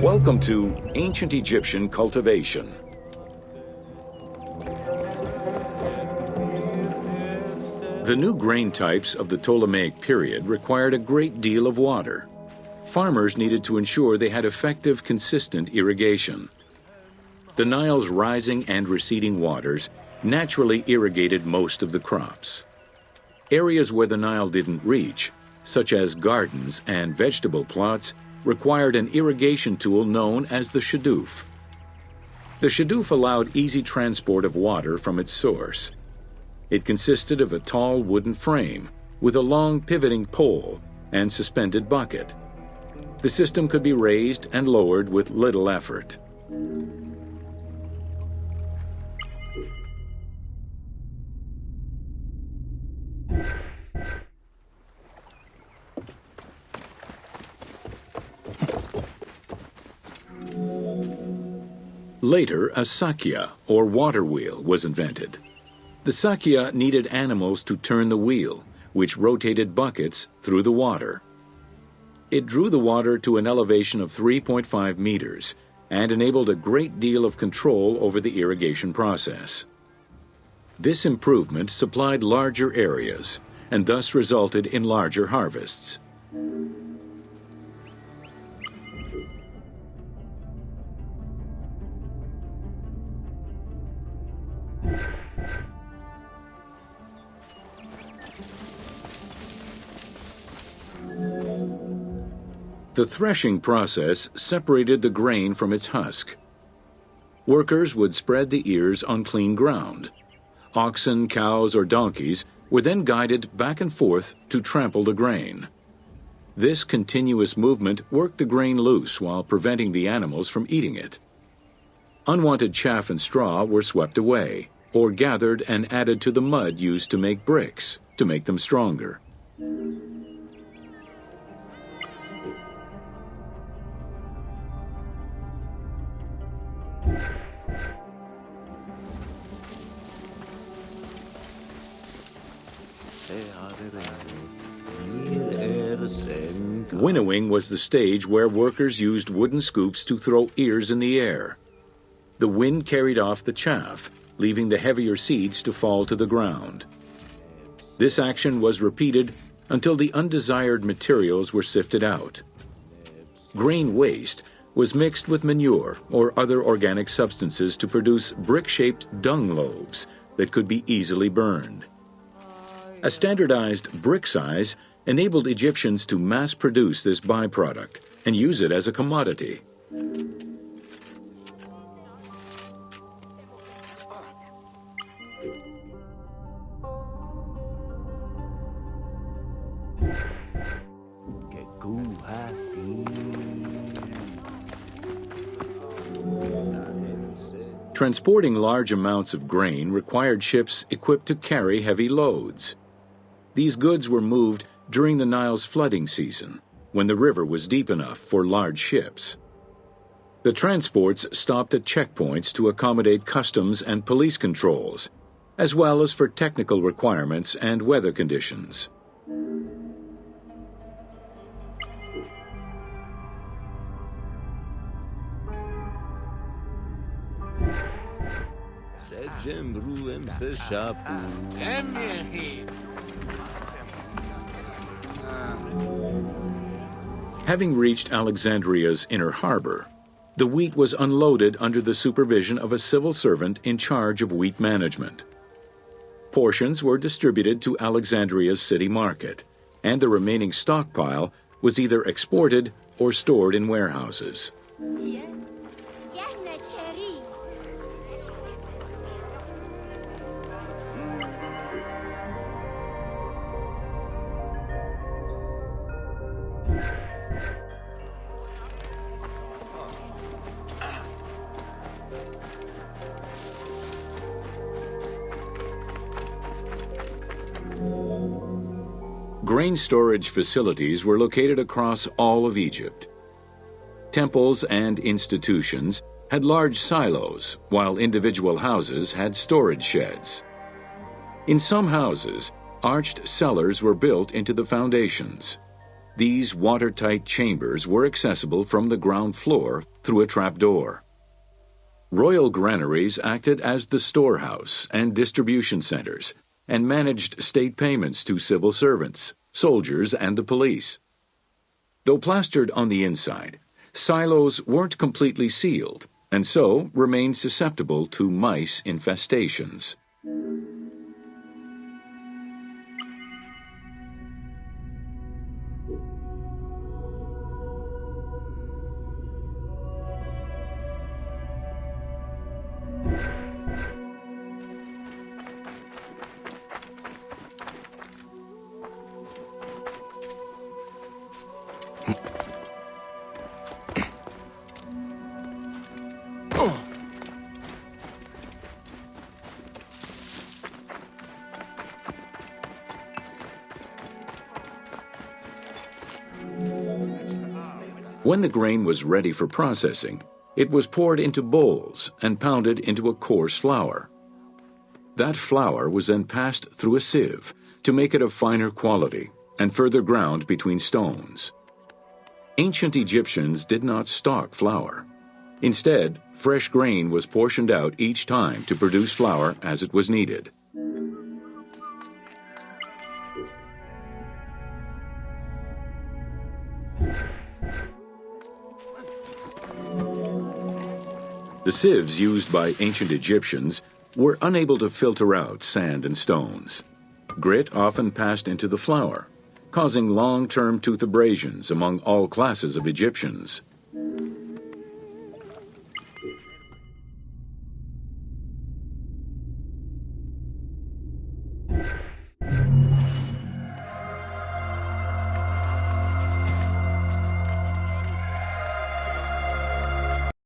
Welcome to Ancient Egyptian Cultivation. The new grain types of the Ptolemaic period required a great deal of water. Farmers needed to ensure they had effective, consistent irrigation. The Nile's rising and receding waters naturally irrigated most of the crops. Areas where the Nile didn't reach, such as gardens and vegetable plots, required an irrigation tool known as the shadoof. The shadoof allowed easy transport of water from its source. It consisted of a tall wooden frame with a long pivoting pole and suspended bucket. The system could be raised and lowered with little effort. Later, a sakya, or water wheel, was invented. The sakya needed animals to turn the wheel, which rotated buckets through the water. It drew the water to an elevation of 3.5 meters and enabled a great deal of control over the irrigation process. This improvement supplied larger areas and thus resulted in larger harvests. The threshing process separated the grain from its husk. Workers would spread the ears on clean ground. Oxen, cows, or donkeys were then guided back and forth to trample the grain. This continuous movement worked the grain loose while preventing the animals from eating it. Unwanted chaff and straw were swept away, or gathered and added to the mud used to make bricks, to make them stronger. Winnowing was the stage where workers used wooden scoops to throw ears in the air. The wind carried off the chaff, leaving the heavier seeds to fall to the ground. This action was repeated until the undesired materials were sifted out. Grain waste was mixed with manure or other organic substances to produce brick-shaped dung loaves that could be easily burned. A standardized brick size enabled Egyptians to mass-produce this byproduct and use it as a commodity. Transporting large amounts of grain required ships equipped to carry heavy loads. These goods were moved during the Nile's flooding season, when the river was deep enough for large ships. The transports stopped at checkpoints to accommodate customs and police controls, as well as for technical requirements and weather conditions. Having reached Alexandria's inner harbor, the wheat was unloaded under the supervision of a civil servant in charge of wheat management. Portions were distributed to Alexandria's city market, and the remaining stockpile was either exported or stored in warehouses. Grain storage facilities were located across all of Egypt. Temples and institutions had large silos, while individual houses had storage sheds. In some houses, arched cellars were built into the foundations. These watertight chambers were accessible from the ground floor through a trapdoor. Royal granaries acted as the storehouse and distribution centers and managed state payments to civil servants, soldiers, and the police. Though plastered on the inside, silos weren't completely sealed and so remained susceptible to mice infestations. When the grain was ready for processing, it was poured into bowls and pounded into a coarse flour. That flour was then passed through a sieve to make it of finer quality and further ground between stones. Ancient Egyptians did not stock flour. Instead, fresh grain was portioned out each time to produce flour as it was needed. The sieves used by ancient Egyptians were unable to filter out sand and stones. Grit often passed into the flour, causing long-term tooth abrasions among all classes of Egyptians.